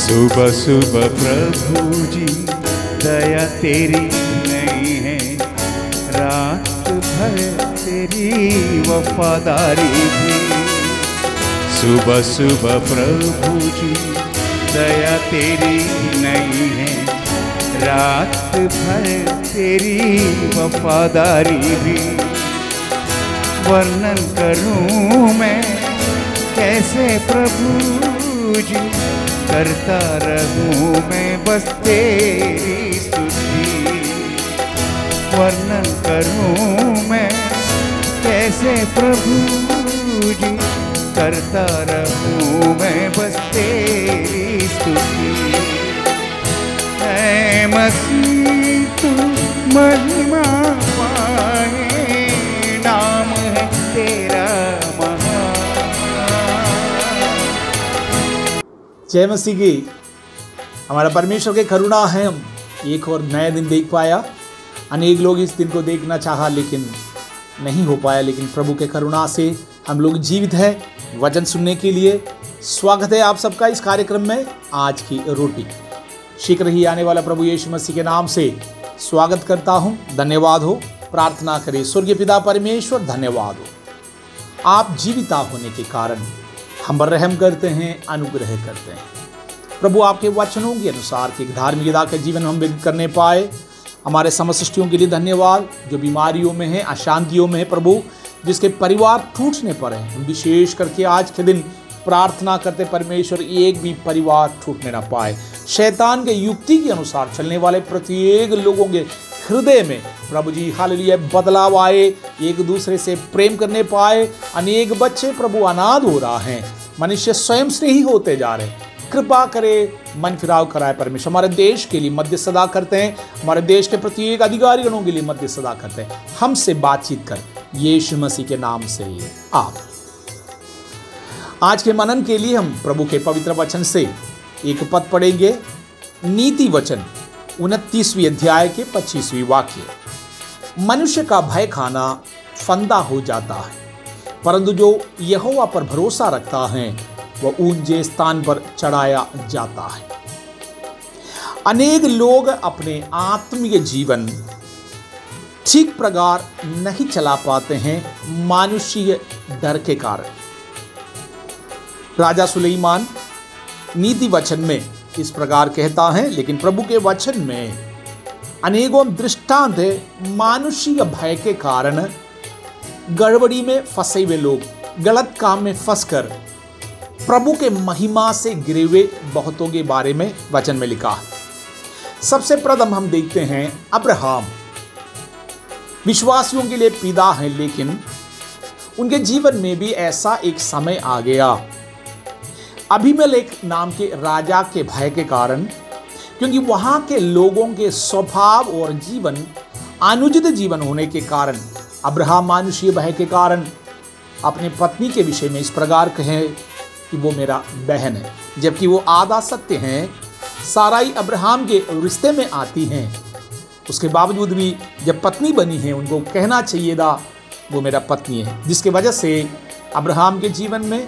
सुबह सुबह प्रभु जी दया तेरी नहीं है, रात भर तेरी वफादारी भी। सुबह सुबह प्रभु जी दया तेरी नहीं है, रात भर तेरी वफादारी भी। वर्णन करूं मैं कैसे प्रभु जी, करता रहूं मैं बस तेरी स्तुति। वर्णन करूं मैं कैसे प्रभु जी, करता रहूं मैं बस तेरी स्तुति। ऐ मसीह तू महिमा पाए, नाम है तेरा महान। जय मसीह की। हमारा परमेश्वर के करुणा है, हम एक और नया दिन देख पाया। अनेक लोग इस दिन को देखना चाहा लेकिन नहीं हो पाया, लेकिन प्रभु के करुणा से हम लोग जीवित हैं। वचन सुनने के लिए स्वागत है आप सबका इस कार्यक्रम में। आज की रोटी शीघ्र ही आने वाला प्रभु यीशु मसीह के नाम से स्वागत करता हूं। धन्यवाद हो। प्रार्थना करें। स्वर्गीय पिता परमेश्वर, धन्यवाद हो, आप जीविता होने के कारण हम पर रहम करते हैं, अनुग्रह करते हैं। प्रभु आपके वचनों के अनुसार कि धार्मिकता का जीवन हम व्यतीत करने पाए। हमारे समसृष्टियों के लिए धन्यवाद, जो बीमारियों में है, अशांतियों में है प्रभु, जिसके परिवार टूटने पर हैं। हम विशेष करके आज के दिन प्रार्थना करते परमेश्वर, एक भी परिवार टूटने ना पाए। शैतान के युक्ति के अनुसार चलने वाले प्रत्येक लोगों के हृदय में प्रभु जी हालेलुया बदलाव आए, एक दूसरे से प्रेम करने पाए। अनेक बच्चे प्रभु अनाथ हो रहा है, मनुष्य स्वयं से ही होते जा रहे हैं। कृपा करे, मन फिराव कराए परमेश्वर। हमारे देश के लिए मध्यस्थता करते हैं, हमारे देश के प्रत्येक अधिकारियों के लिए मध्यस्थता करते हैं। हमसे बातचीत कर यीशु मसीह के नाम से आप। आज के मनन के लिए हम प्रभु के पवित्र वचन से एक पद पढ़ेंगे। नीति वचन 29वीं अध्याय के 25वीं वाक्य। मनुष्य का भय खाना फंदा हो जाता है, परंतु जो यहोवा पर भरोसा रखता है वह ऊंचे स्थान पर चढ़ाया जाता है। अनेक लोग अपने आत्मिक जीवन ठीक प्रकार नहीं चला पाते हैं मानुषीय डर के कारण। राजा सुलेमान नीति वचन में इस प्रकार कहता है, लेकिन प्रभु के वचन में अनेकों दृष्टांत है मानुषीय भय के कारण गड़बड़ी में फंसे हुए लोग, गलत काम में फंसकर प्रभु के महिमा से गिरे हुए बहुतों के बारे में वचन में लिखा है। सबसे प्रथम हम देखते हैं अब्राहम विश्वासियों के लिए पिता है, लेकिन उनके जीवन में भी ऐसा एक समय आ गया अबीमेलेक नाम के राजा के भय के कारण, क्योंकि वहां के लोगों के स्वभाव और जीवन अनुचित जीवन होने के कारण अब्राहम मानुषीय भय के कारण अपने पत्नी के विषय में इस प्रकार कहे कि वो मेरा बहन है, जबकि वो आधा सत्य हैं। साराई अब्राहम के रिश्ते में आती हैं, उसके बावजूद भी जब पत्नी बनी है उनको कहना चाहिए था वो मेरा पत्नी है, जिसके वजह से अब्राहम के जीवन में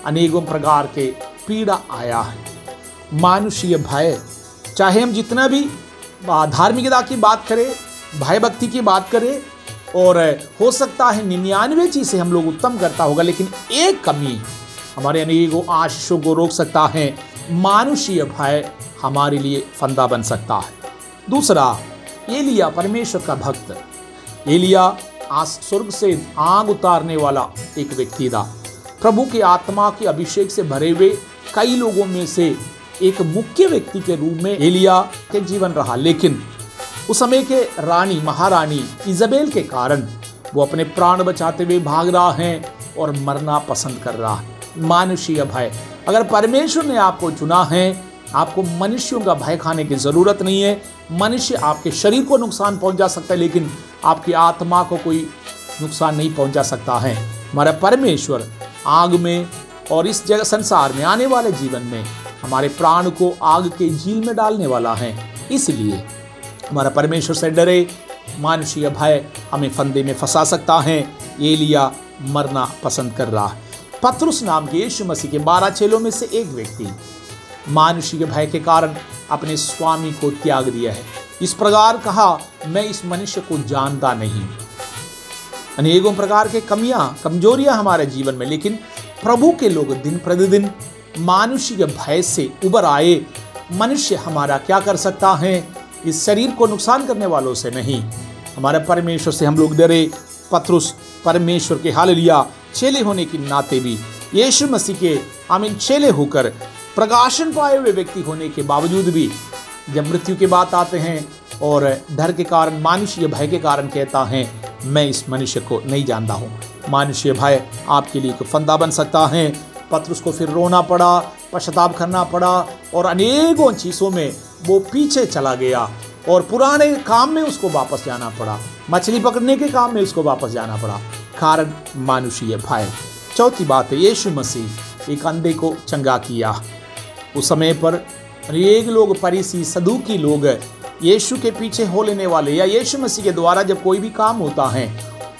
अनेकों प्रकार के पीड़ा आया है। मानुषीय भय, चाहे हम जितना भी धार्मिकता की बात करें, भय भक्ति की बात करें, और हो सकता है 99 चीज़ें हम लोग उत्तम करता होगा, लेकिन एक कमी हमारे अनेकों आशीषों को रोक सकता है। मानुषीय भय हमारे लिए फंदा बन सकता है। दूसरा, एलिया परमेश्वर का भक्त। एलिया आज स्वर्ग से आग उतारने वाला एक व्यक्ति था। प्रभु के आत्मा के अभिषेक से भरे हुए कई लोगों में से एक मुख्य व्यक्ति के रूप में एलिया के जीवन रहा, लेकिन उस समय के रानी महारानी इजबेल के कारण वो अपने प्राण बचाते हुए भाग रहा है और मरना पसंद कर रहा है। मानुषीय भय, अगर परमेश्वर ने आपको चुना है, आपको मनुष्यों का भय खाने की जरूरत नहीं है। मनुष्य आपके शरीर को नुकसान पहुंचा सकता है, लेकिन आपकी आत्मा को कोई नुकसान नहीं पहुंचा सकता है। हमारा परमेश्वर आग में और इस जगह संसार में आने वाले जीवन में हमारे प्राण को आग के झील में डालने वाला है। इसलिए हमारा परमेश्वर से डरे। मानुषीय भय हमें फंदे में फंसा सकता है। एलिया मरना पसंद कर रहा है। पतरस नाम के यीशु मसीह के 12 चेलों में से एक व्यक्ति मानुषी के भय के कारण अपने स्वामी को त्याग दिया है। इस प्रकार कहा, मैं इस मनुष्य को जानता नहीं। अनेकों प्रकार के कमजोरियां हमारे जीवन में, लेकिन प्रभु के लोग दिन प्रतिदिन मानुषी के भय से उबर आए। मनुष्य हमारा क्या कर सकता है? इस शरीर को नुकसान करने वालों से नहीं, हमारे परमेश्वर से हम लोग डरे। पतरुस परमेश्वर के हालेलुया चेले होने के नाते भी, यीशु मसीह के आमीन चेले होकर प्रकाशन पाए हुए व्यक्ति होने के बावजूद भी, जब मृत्यु की बात आते हैं और डर के कारण, मानुषीय भय के कारण कहता है, मैं इस मनुष्य को नहीं जानता हूँ। मानुषीय भय आपके लिए एक फंदा बन सकता है। पतरुस को फिर रोना पड़ा, पश्चाताप करना पड़ा और अनेकों चीज़ों में वो पीछे चला गया और पुराने काम में उसको वापस जाना पड़ा, मछली पकड़ने के काम में उसको वापस जाना पड़ा, कारण मानुषीय भय। चौथी बात है, यीशु मसीह एक अंधे को चंगा किया। उस समय पर अनेक लोग, फरीसी सदूकी लोग, यीशु के पीछे हो लेने वाले या यीशु मसीह के द्वारा जब कोई भी काम होता है,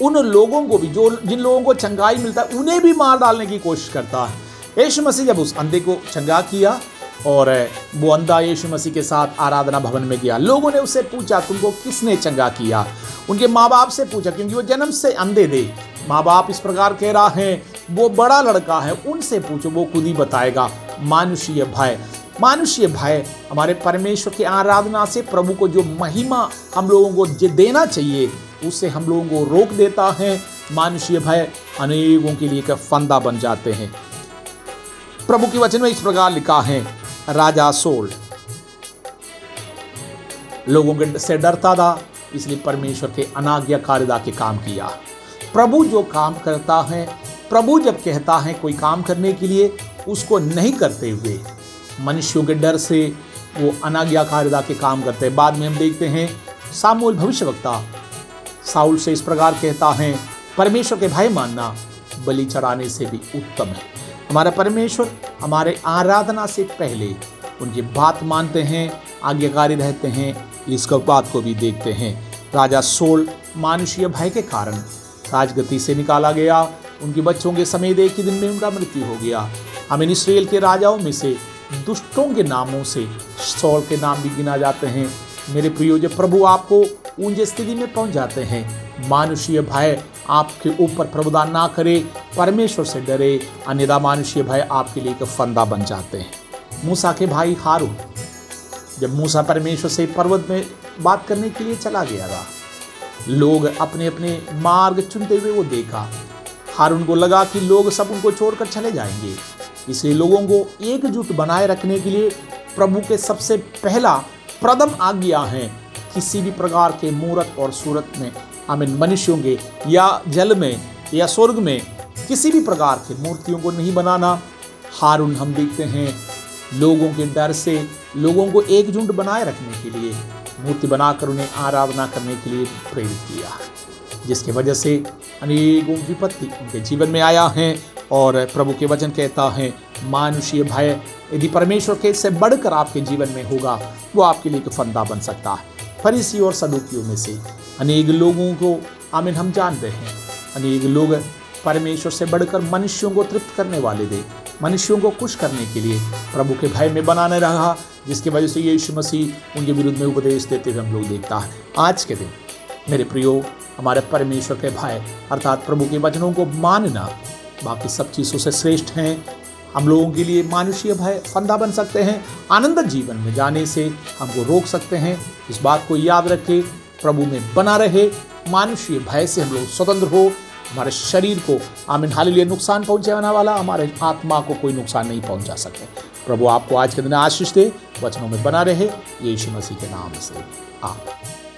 उन लोगों को भी, जो जिन लोगों को चंगाई मिलता है, उन्हें भी मार डालने की कोशिश करता है। यीशु मसीह जब उस अंधे को चंगा किया और वो अंधा यीशु मसीह के साथ आराधना भवन में गया, लोगों ने उससे पूछा, तुमको किसने चंगा किया? उनके माँ बाप से पूछा, क्योंकि वो जन्म से अंधे थे। माँ बाप इस प्रकार कह रहा है, वो बड़ा लड़का है, उनसे पूछो, वो खुद ही बताएगा। मानुषीय भय, मानुषीय भय हमारे परमेश्वर की आराधना से प्रभु को जो महिमा हम लोगों को देना चाहिए, उससे हम लोगों को रोक देता है। मानुषीय भय अनेकों के लिए एक फंदा बन जाते हैं। प्रभु के वचन में इस प्रकार लिखा है, राजा सोल लोगों से डरता था, इसलिए परमेश्वर के अनाज्ञाकारिता के काम किया। प्रभु जो काम करता है, प्रभु जब कहता है कोई काम करने के लिए, उसको नहीं करते हुए मनुष्यों के डर से वो अनाज्ञाकारिता के काम करते हैं। बाद में हम देखते हैं सामुएल भविष्यवक्ता साउल से इस प्रकार कहता है, परमेश्वर के भय मानना बलि चढ़ाने से भी उत्तम है। हमारा परमेश्वर हमारे आराधना से पहले उनकी बात मानते हैं, आज्ञाकारी रहते हैं, इसका बात को भी देखते हैं। राजा सोल मानुषीय भय के कारण राजगद्दी से निकाला गया। उनके बच्चों के समेत एक ही दिन में उनका मृत्यु हो गया। हमें इस्राएल के राजाओं में से दुष्टों के नामों से सौल के नाम भी गिना जाते हैं। मेरे प्रियो, जब प्रभु आपको ऊंचे स्थिति में पहुंच जाते हैं, मानुषीय भय आपके ऊपर प्रभुदान ना करे, परमेश्वर से डरे, अन्यथा मानुषीय भय आपके लिए एक फंदा बन जाते हैं। मूसा के भाई हारून, जब मूसा परमेश्वर से पर्वत में बात करने के लिए चला गया था, लोग अपने अपने मार्ग चुनते हुए वो देखा। हारून को लगा कि लोग सब उनको छोड़कर चले जाएंगे, इसलिए लोगों को एकजुट बनाए रखने के लिए प्रभु के सबसे पहला प्रथम आज्ञा है, किसी भी प्रकार के मूरत और सूरत में, आमीन, मनुष्यों के या जल में या स्वर्ग में किसी भी प्रकार के मूर्तियों को नहीं बनाना। हारून हम देखते हैं लोगों के डर से, लोगों को एकजुट बनाए रखने के लिए मूर्ति बनाकर उन्हें आराधना करने के लिए प्रेरित किया, जिसकी वजह से अनेकों विपत्ति उनके जीवन में आया है। और प्रभु के वचन कहता है, मानुषीय भय यदि परमेश्वर के से बढ़कर आपके जीवन में होगा, वो आपके लिए एक फंदा बन सकता है। फरीसी और सदूकियों में से अनेक लोगों को, आमीन, हम जानते हैं, अनेक लोग परमेश्वर से बढ़कर मनुष्यों को तृप्त करने वाले थे, मनुष्यों को खुश करने के लिए प्रभु के भय में बनाने रहा, जिसकी वजह से यीशु मसीह उनके विरुद्ध में उपदेश देते हुए हम लोग देखता है। आज के दिन मेरे प्रियो, हमारे परमेश्वर के भय अर्थात प्रभु के वचनों को मानना बाकी सब चीज़ों से श्रेष्ठ हैं। हम लोगों के लिए मानुषीय भय फंदा बन सकते हैं, आनंद जीवन में जाने से हमको रोक सकते हैं। इस बात को याद रखें, प्रभु में बना रहे, मानुषीय भय से हम लोग स्वतंत्र हो। हमारे शरीर को, आमीन, हालेलुया, नुकसान पहुंचाने वाला हमारे आत्मा को कोई नुकसान नहीं पहुंचा सके। प्रभु आपको आज के दिन आशीष दे, वचनों में बना रहे, यीशु मसीह के नाम से आमीन।